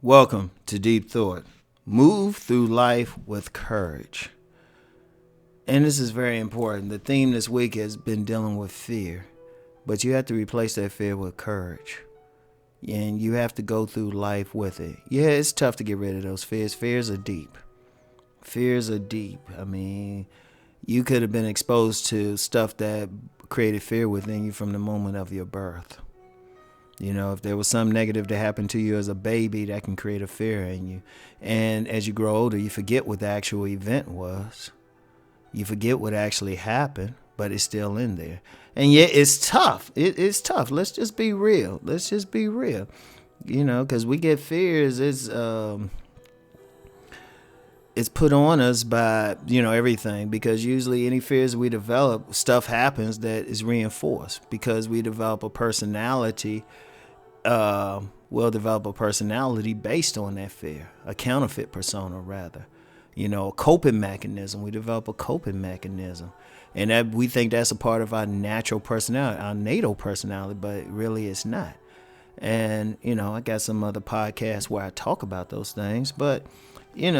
Welcome to Deep Thought. Move through life with courage. And this is very important. The theme this week has been dealing with fear, but you have to replace that fear with courage. And you have to go through life with it. Yeah, it's tough to get rid of those fears. Fears are deep. Fears are deep. I mean, you could have been exposed to stuff that created fear within you from the moment of your birth. You know, if there was something negative that happened to you as a baby, that can create a fear in you. And as you grow older, you forget what the actual event was. You forget what actually happened, but it's still in there. And yet it's tough. It's tough. Let's just be real. You know, because we get fears. It's put on us by, everything, because usually any fears we develop, stuff happens that is reinforced because we develop a personality. We'll develop a personality based on that fear, a counterfeit persona rather, a coping mechanism. We develop a coping mechanism, and that we think that's a part of our natural personality, our natal personality, but really it's not. And, I got some other podcasts where I talk about those things, but, you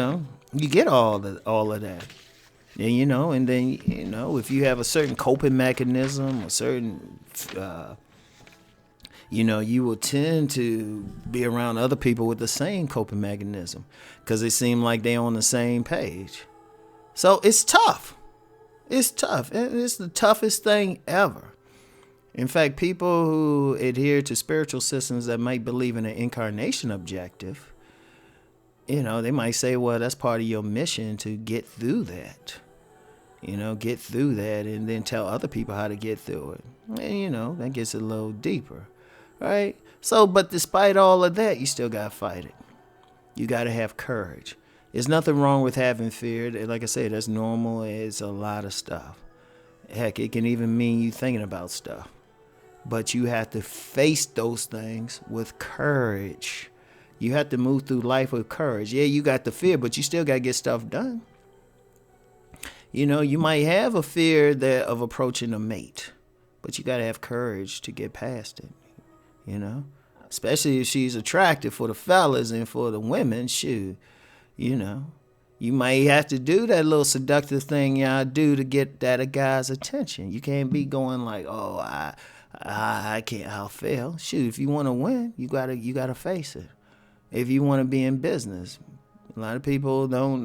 get all of that. And, and then, if you have a certain coping mechanism, a certain, you will tend to be around other people with the same coping mechanism because they seem like they're on the same page. So it's tough. It's tough. It's the toughest thing ever. In fact, people who adhere to spiritual systems that might believe in an incarnation objective, they might say, well, that's part of your mission to get through that. Get through that and then tell other people how to get through it. And, that gets a little deeper. Right? So, but despite all of that, you still got to fight it. You got to have courage. There's nothing wrong with having fear. Like I said, that's normal. It's a lot of stuff. Heck, it can even mean you thinking about stuff. But you have to face those things with courage. You have to move through life with courage. Yeah, you got the fear, but you still got to get stuff done. You might have a fear of approaching a mate, but you got to have courage to get past it. Especially if she's attractive for the fellas and for the women, shoot, you might have to do that little seductive thing y'all do to get that guy's attention. You can't be going like, oh, I can't, I'll fail. Shoot, if you want to win, you gotta face it. If you want to be in business, a lot of people don't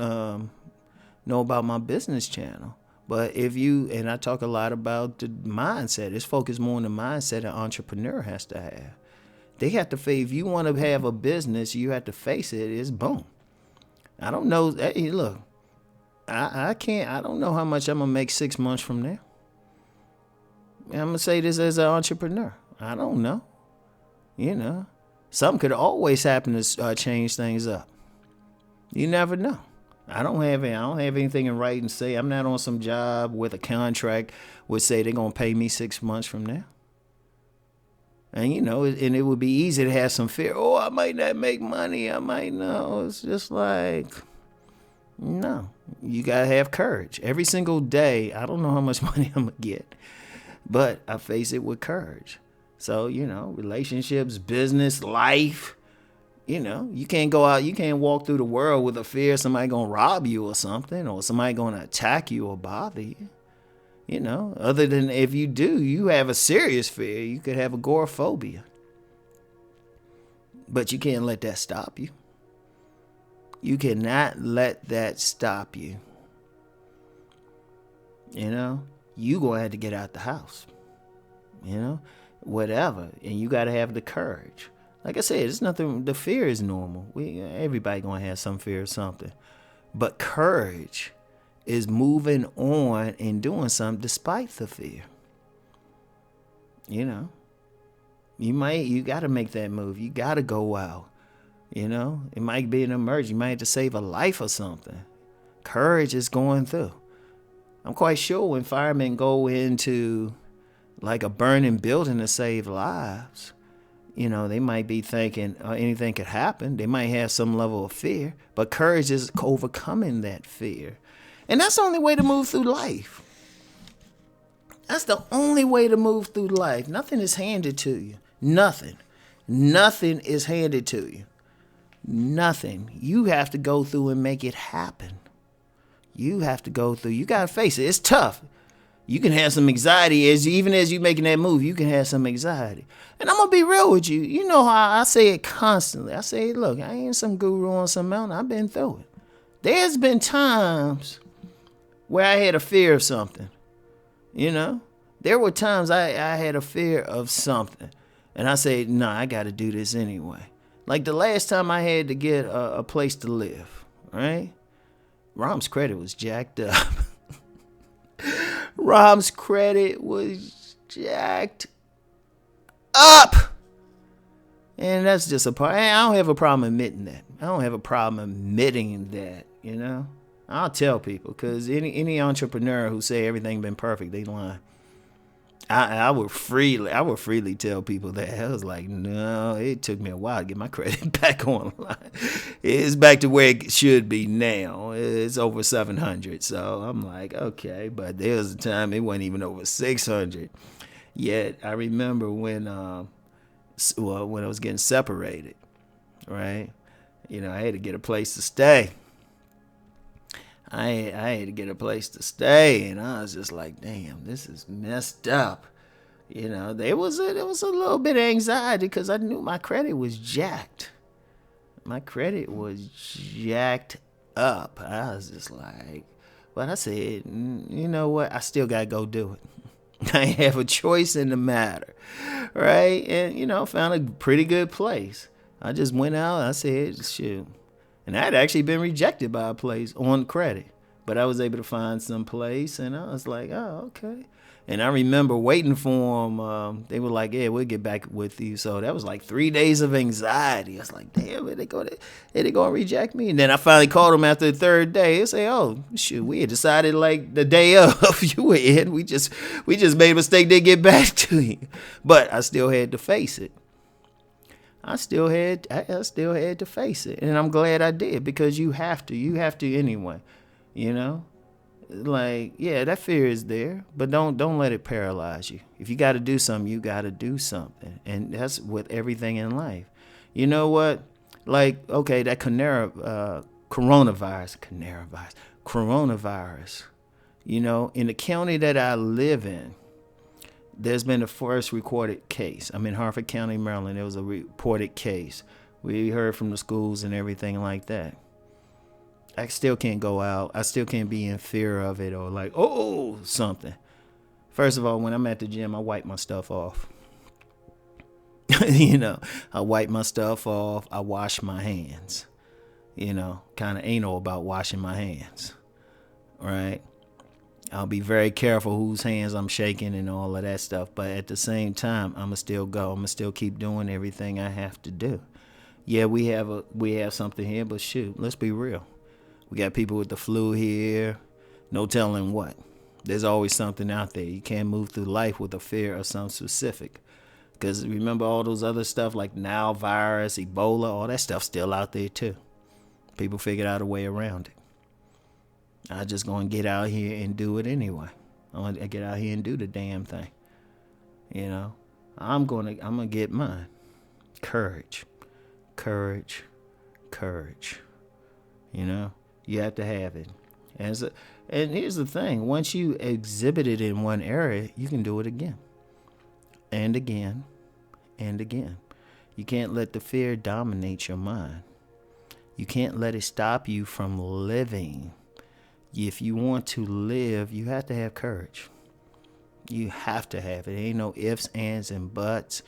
know about my business channel. But and I talk a lot about the mindset. It's focused more on the mindset an entrepreneur has to have. They have to face, if you want to have a business, you have to face it. It's boom. I don't know. Hey, look, I don't know how much I'm going to make 6 months from now. I'm going to say this as an entrepreneur. I don't know. Something could always happen to change things up. You never know. I don't have anything in writing to say. I'm not on some job with a contract would say they're going to pay me 6 months from now. And, and it would be easy to have some fear. Oh, I might not make money. I might know. It's just like, no, you got to have courage. Every single day, I don't know how much money I'm going to get, but I face it with courage. So, relationships, business, life. You can't go out, you can't walk through the world with a fear somebody going to rob you or something, or somebody going to attack you or bother you. Other than if you do, you have a serious fear. You could have agoraphobia. But you can't let that stop you. You cannot let that stop you. You going to have to get out the house. Whatever. And you got to have the courage. Like I said, it's nothing. The fear is normal. Everybody gonna have some fear of something, but courage is moving on and doing something despite the fear. You got to make that move. You got to go out. It might be an emergency. You might have to save a life or something. Courage is going through. I'm quite sure when firemen go into like a burning building to save lives, They might be thinking anything could happen. They might have some level of fear, but courage is overcoming that fear. And that's the only way to move through life. That's the only way to move through life. Nothing is handed to you. Nothing. Nothing is handed to you. Nothing. You have to go through and make it happen. You have to go through. You got to face it. It's tough. You can have some anxiety even as you making that move. You can have some anxiety. And I'm going to be real with you. You know how I say it constantly. I say, look, I ain't some guru on some mountain. I've been through it. There's been times where I had a fear of something. There were times I had a fear of something. And I said, no, I got to do this anyway. Like the last time I had to get a place to live, right? Rom's credit was jacked up. Rom's credit was jacked up. And that's just a part. I don't have a problem admitting that. I don't have a problem admitting that, I'll tell people, because any entrepreneur who say everything been perfect, they lying. I would freely tell people that. I was like, no, it took me a while to get my credit back online. It's back to where it should be now. It's over 700. So I'm like, okay, but there was a time it wasn't even over 600. Yet I remember when I was getting separated, right? I had to get a place to stay. I had to get a place to stay, and I was just like, damn, this is messed up. There was a little bit of anxiety because I knew my credit was jacked. My credit was jacked up. I was just like, but I said, you know what? I still got to go do it. I have a choice in the matter, right? And, found a pretty good place. I just went out. I said, shoot. And I had actually been rejected by a place on credit. But I was able to find some place, and I was like, oh, okay. And I remember waiting for them. They were like, yeah, we'll get back with you. So that was like 3 days of anxiety. I was like, damn, are they going to reject me? And then I finally called them after the third day. They say, oh, shoot, we had decided like the day of you were in. We just made a mistake. They get back to you. But I still had to face it. I still had to face it, and I'm glad I did, because you have to anyway, like, yeah, that fear is there, but don't let it paralyze you. If you got to do something, you got to do something, and that's with everything in life. You know what? Like, okay, that coronavirus, in the county that I live in, there's been the first recorded case. I'm in Harford County, Maryland. There was a reported case. We heard from the schools and everything like that. I still can't go out. I still can't be in fear of it or like, oh, something. First of all, when I'm at the gym, I wipe my stuff off. I wipe my stuff off. I wash my hands. Kind of anal about washing my hands. Right? I'll be very careful whose hands I'm shaking and all of that stuff. But at the same time, I'm going to still go. I'm going to still keep doing everything I have to do. Yeah, we have something here, but shoot, let's be real. We got people with the flu here. No telling what. There's always something out there. You can't move through life with a fear of something specific. Because remember all those other stuff like Nile virus, Ebola, all that stuff's still out there too. People figured out a way around it. I'm just going to get out here and do it anyway. I'm going to get out here and do the damn thing. I'm going to get mine. Courage. You have to have it. And here's the thing. Once you exhibit it in one area, you can do it again. And again. And again. You can't let the fear dominate your mind. You can't let it stop you from living. If you want to live, you have to have courage. You have to have it. Ain't no ifs, ands, and buts.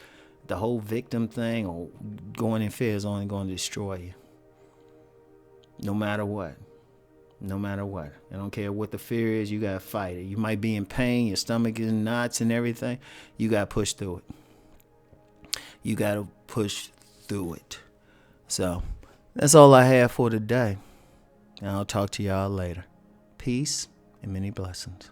The whole victim thing or going in fear is only going to destroy you. No matter what. I don't care what the fear is, you got to fight it. You might be in pain, your stomach is in knots and everything. You got to push through it. So, that's all I have for today. And I'll talk to y'all later. Peace and many blessings.